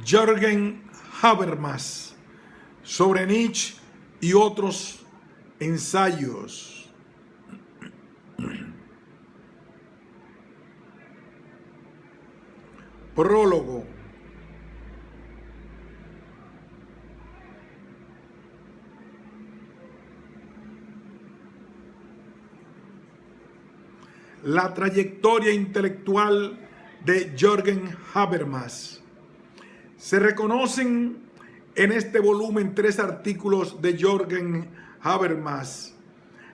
Jürgen Habermas sobre Nietzsche y otros ensayos. Prólogo. La trayectoria intelectual de Jürgen Habermas. Se reconocen en este volumen 3 artículos de Jürgen Habermas: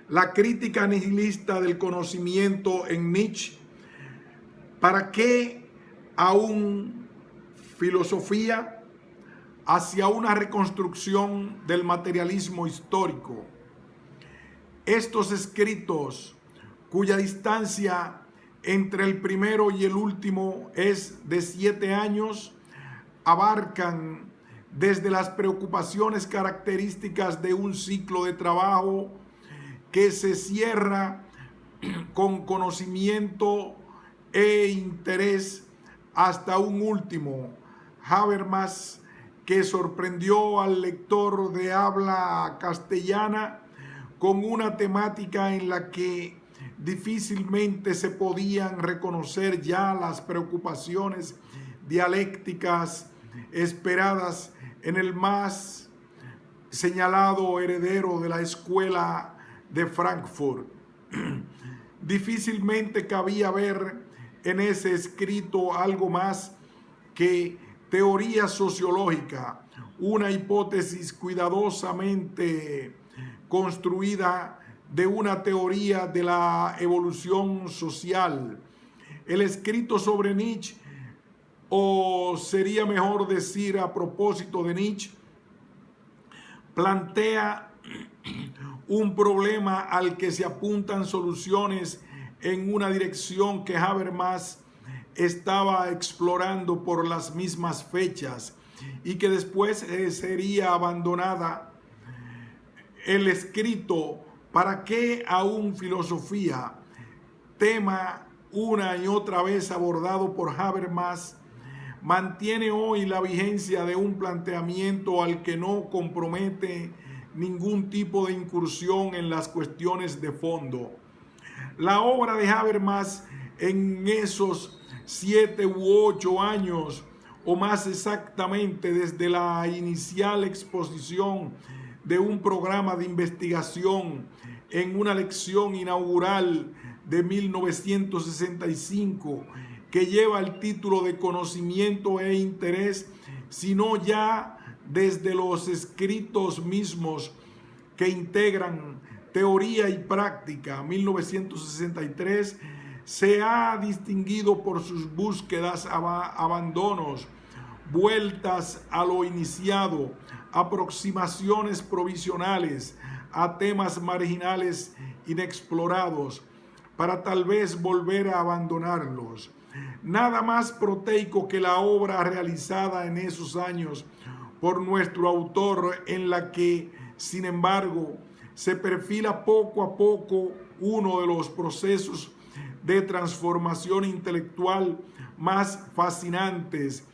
la crítica nihilista del conocimiento en Nietzsche, ¿para qué aún filosofía?, hacia una reconstrucción del materialismo histórico. Estos escritos, cuya distancia entre el primero y el último es de 7 años, abarcan desde las preocupaciones características de un ciclo de trabajo que se cierra con conocimiento e interés hasta un último, Habermas, que sorprendió al lector de habla castellana con una temática en la que difícilmente se podían reconocer ya las preocupaciones dialécticas esperadas en el más señalado heredero de la escuela de Frankfurt. Difícilmente cabía ver en ese escrito algo más que teoría sociológica, una hipótesis cuidadosamente construida de una teoría de la evolución social. El escrito sobre Nietzsche, o sería mejor decir a propósito de Nietzsche, plantea un problema al que se apuntan soluciones en una dirección que Habermas estaba explorando por las mismas fechas y que después sería abandonada. El escrito ¿para qué aún filosofía?, tema una y otra vez abordado por Habermas, mantiene hoy la vigencia de un planteamiento al que no compromete ningún tipo de incursión en las cuestiones de fondo. La obra de Habermas en esos 7 u 8 años, o más exactamente desde la inicial exposición de un programa de investigación en una lección inaugural de 1965 que lleva el título de Conocimiento e Interés, sino ya desde los escritos mismos que integran Teoría y Práctica, 1963, se ha distinguido por sus búsquedas, abandonos, vueltas a lo iniciado, aproximaciones provisionales a temas marginales inexplorados, para tal vez volver a abandonarlos. Nada más proteico que la obra realizada en esos años por nuestro autor, en la que, sin embargo, se perfila poco a poco uno de los procesos de transformación intelectual más fascinantes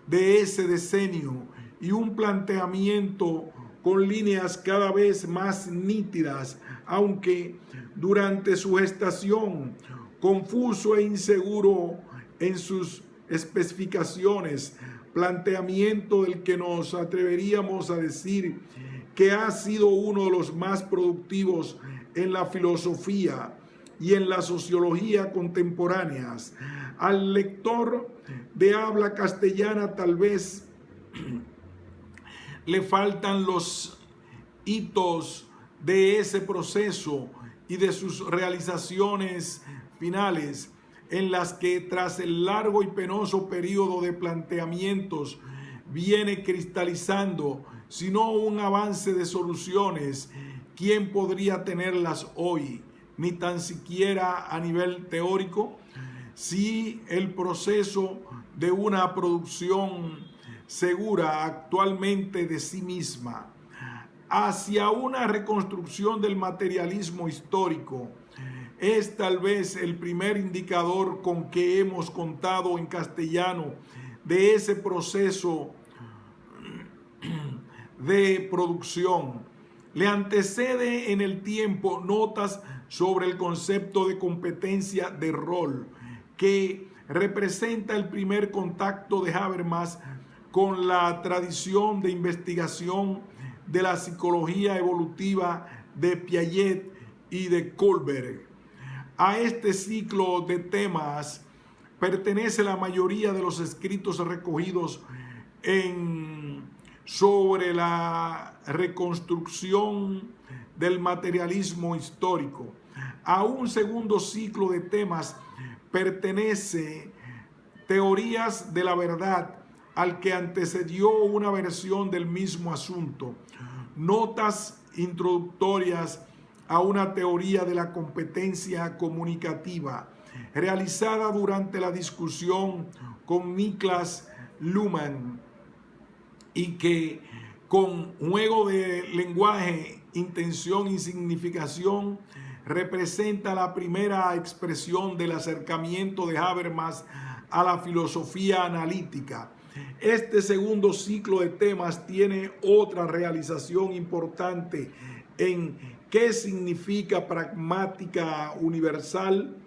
de ese decenio, y un planteamiento con líneas cada vez más nítidas, aunque durante su gestación confuso e inseguro en sus especificaciones, planteamiento del que nos atreveríamos a decir que ha sido uno de los más productivos en la filosofía y en la sociología contemporáneas. Al lector de habla castellana tal vez le faltan los hitos de ese proceso y de sus realizaciones finales, en las que tras el largo y penoso periodo de planteamientos viene cristalizando, sino un avance de soluciones. ¿Quién podría tenerlas hoy, ni tan siquiera a nivel teórico? Si el proceso de una producción segura actualmente de sí misma hacia una reconstrucción del materialismo histórico es tal vez el primer indicador con que hemos contado en castellano de ese proceso de producción. Le antecede en el tiempo notas sobre el concepto de competencia de rol, que representa el primer contacto de Habermas con la tradición de investigación de la psicología evolutiva de Piaget y de Kohlberg. A este ciclo de temas pertenece la mayoría de los escritos recogidos sobre la reconstrucción del materialismo histórico. A un segundo ciclo de temas pertenece teorías de la verdad, al que antecedió una versión del mismo asunto. Notas introductorias a una teoría de la competencia comunicativa, realizada durante la discusión con Niklas Luhmann, y que con juego de lenguaje, intención y significación representa la primera expresión del acercamiento de Habermas a la filosofía analítica. Este segundo ciclo de temas tiene otra realización importante en qué significa pragmática universal,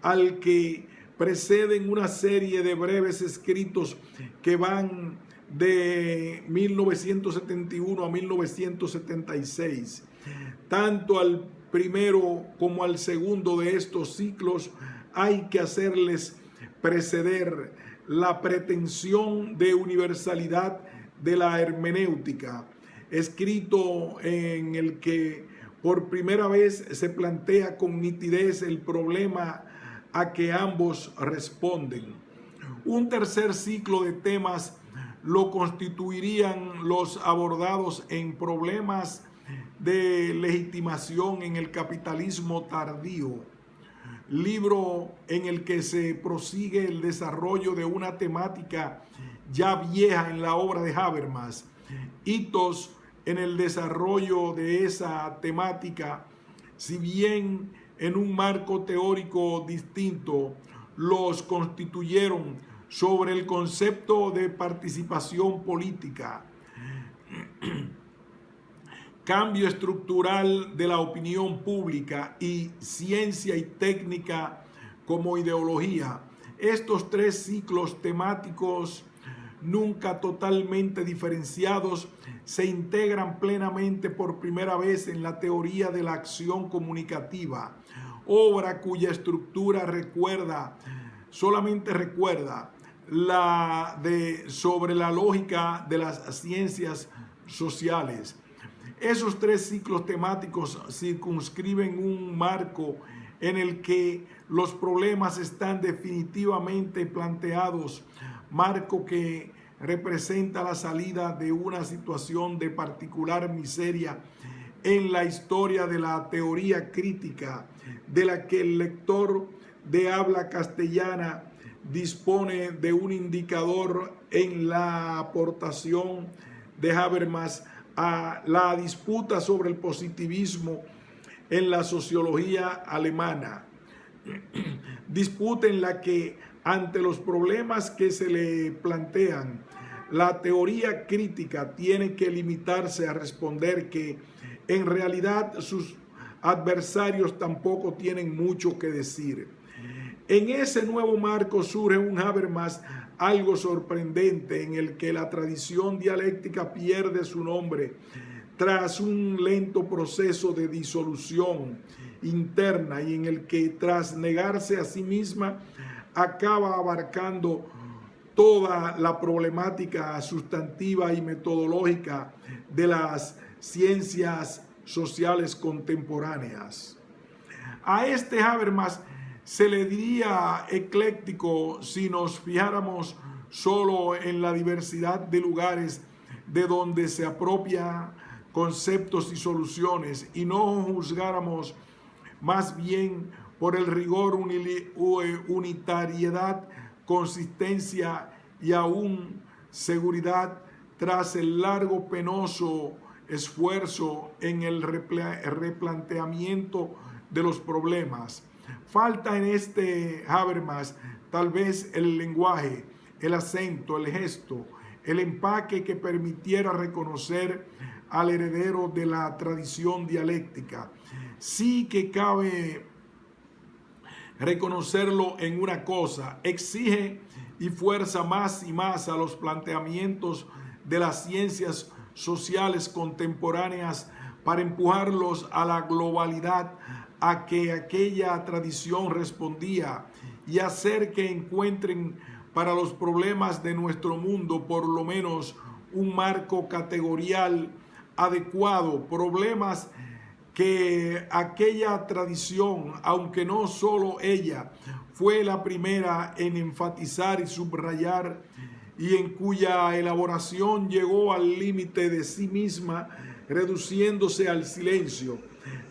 al que preceden una serie de breves escritos que van de 1971 a 1976. Tanto al primero como al segundo de estos ciclos hay que hacerles preceder la pretensión de universalidad de la hermenéutica, escrito en el que por primera vez se plantea con nitidez el problema a que ambos responden. Un tercer ciclo de temas lo constituirían los abordados en problemas de legitimación en el capitalismo tardío, libro en el que se prosigue el desarrollo de una temática ya vieja en la obra de Habermas. Hitos en el desarrollo de esa temática, si bien en un marco teórico distinto, los constituyeron sobre el concepto de participación política, cambio estructural de la opinión pública y ciencia y técnica como ideología. Estos tres ciclos temáticos, nunca totalmente diferenciados, se integran plenamente por primera vez en la teoría de la acción comunicativa, obra cuya estructura solamente recuerda sobre la lógica de las ciencias sociales. Esos tres ciclos temáticos circunscriben un marco en el que los problemas están definitivamente planteados, marco que representa la salida de una situación de particular miseria en la historia de la teoría crítica, de la que el lector de habla castellana dispone de un indicador en la aportación de Habermas a la disputa sobre el positivismo en la sociología alemana. Disputa en la que, ante los problemas que se le plantean, la teoría crítica tiene que limitarse a responder que en realidad sus adversarios tampoco tienen mucho que decir. En ese nuevo marco surge un Habermas algo sorprendente, en el que la tradición dialéctica pierde su nombre tras un lento proceso de disolución interna, y en el que, tras negarse a sí misma, acaba abarcando toda la problemática sustantiva y metodológica de las ciencias sociales contemporáneas. A este Habermas se le diría ecléctico si nos fijáramos solo en la diversidad de lugares de donde se apropia conceptos y soluciones, y no juzgáramos más bien por el rigor, unitariedad, consistencia y aún seguridad tras el largo penoso esfuerzo en el replanteamiento de los problemas. Falta en este Habermas tal vez el lenguaje, el acento, el gesto, el empaque que permitiera reconocer al heredero de la tradición dialéctica. Sí que cabe reconocerlo en una cosa: exige y fuerza más y más a los planteamientos de las ciencias sociales contemporáneas para empujarlos a la globalidad a que aquella tradición respondía, y hacer que encuentren para los problemas de nuestro mundo por lo menos un marco categorial adecuado, problemas que aquella tradición, aunque no solo ella, fue la primera en enfatizar y subrayar, y en cuya elaboración llegó al límite de sí misma, reduciéndose al silencio.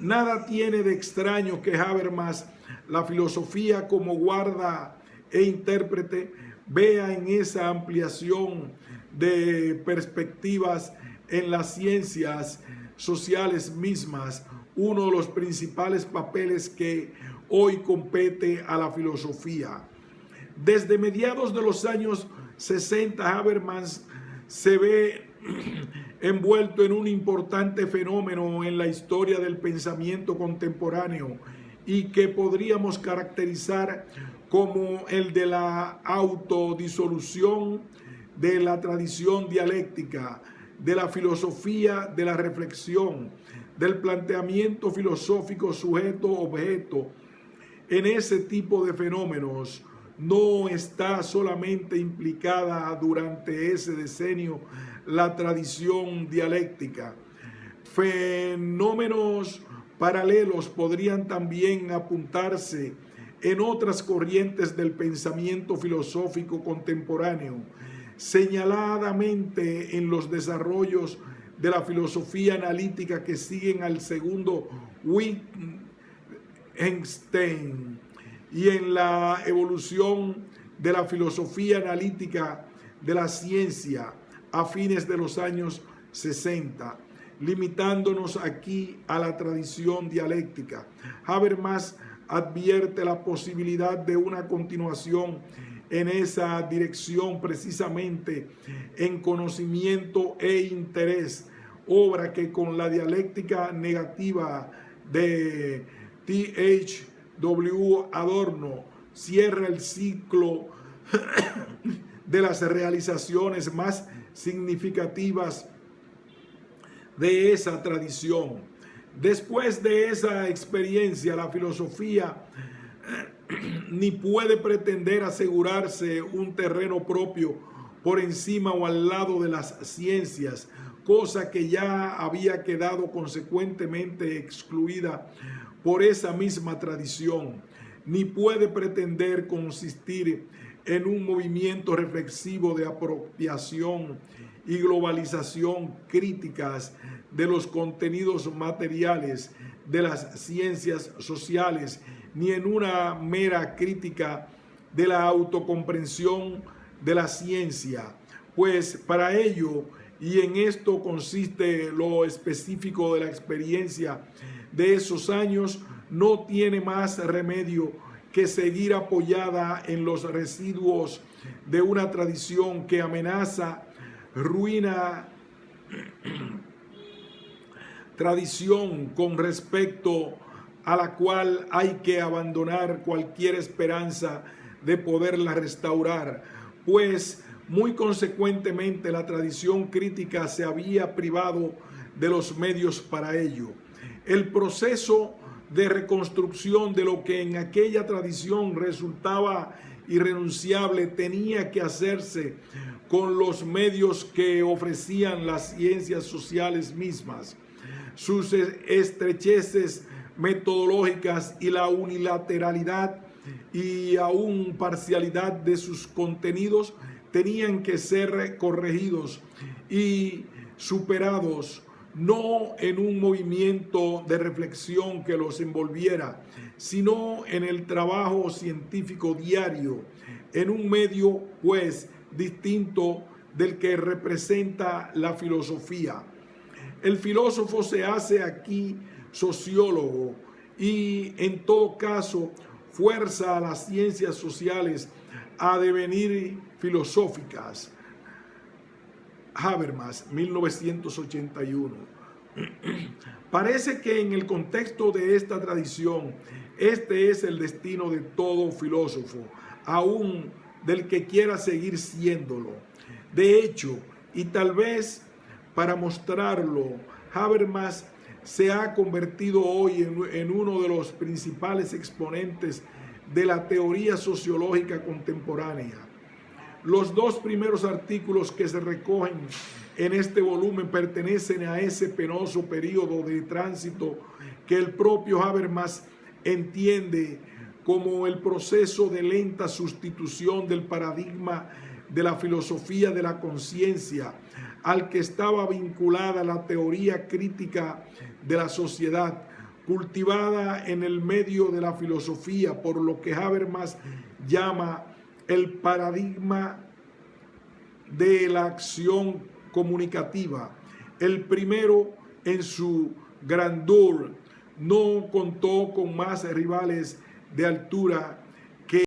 Nada tiene de extraño que Habermas, la filosofía como guarda e intérprete, vea en esa ampliación de perspectivas en las ciencias sociales mismas uno de los principales papeles que hoy compete a la filosofía. Desde mediados de los años 60, Habermas se ve envuelto en un importante fenómeno en la historia del pensamiento contemporáneo, y que podríamos caracterizar como el de la autodisolución de la tradición dialéctica, de la filosofía de la reflexión, del planteamiento filosófico sujeto-objeto. En ese tipo de fenómenos no está solamente implicada durante ese decenio la tradición dialéctica. Fenómenos paralelos podrían también apuntarse en otras corrientes del pensamiento filosófico contemporáneo, señaladamente en los desarrollos de la filosofía analítica que siguen al segundo Wittgenstein, y en la evolución de la filosofía analítica de la ciencia a fines de los años 60, limitándonos aquí a la tradición dialéctica. Habermas advierte la posibilidad de una continuación en esa dirección precisamente en Conocimiento e Interés, obra que con la dialéctica negativa de T.H.W. Adorno cierra el ciclo de las realizaciones más significativas de esa tradición. Después de esa experiencia, la filosofía ni puede pretender asegurarse un terreno propio por encima o al lado de las ciencias, cosa que ya había quedado consecuentemente excluida por esa misma tradición, ni puede pretender consistir en un movimiento reflexivo de apropiación y globalización críticas de los contenidos materiales de las ciencias sociales, ni en una mera crítica de la autocomprensión de la ciencia, pues para ello, y en esto consiste lo específico de la experiencia de esos años, no tiene más remedio que seguir apoyada en los residuos de una tradición que amenaza ruina, tradición con respecto a la cual hay que abandonar cualquier esperanza de poderla restaurar, pues muy consecuentemente la tradición crítica se había privado de los medios para ello. El proceso de reconstrucción de lo que en aquella tradición resultaba irrenunciable tenía que hacerse con los medios que ofrecían las ciencias sociales mismas. Sus estrecheces metodológicas y la unilateralidad y aún parcialidad de sus contenidos tenían que ser corregidos y superados, no en un movimiento de reflexión que los envolviera, sino en el trabajo científico diario, en un medio, pues, distinto del que representa la filosofía. El filósofo se hace aquí sociólogo y, en todo caso, fuerza a las ciencias sociales a devenir filosóficas. Habermas, 1981. Parece que en el contexto de esta tradición, este es el destino de todo filósofo, aún del que quiera seguir siéndolo. De hecho, y tal vez para mostrarlo, Habermas se ha convertido hoy en uno de los principales exponentes de la teoría sociológica contemporánea. Los dos primeros artículos que se recogen en este volumen pertenecen a ese penoso periodo de tránsito que el propio Habermas entiende como el proceso de lenta sustitución del paradigma de la filosofía de la conciencia al que estaba vinculada la teoría crítica de la sociedad, cultivada en el medio de la filosofía, por lo que Habermas llama el paradigma de la acción comunicativa. El primero, en su grandeur, no contó con más rivales de altura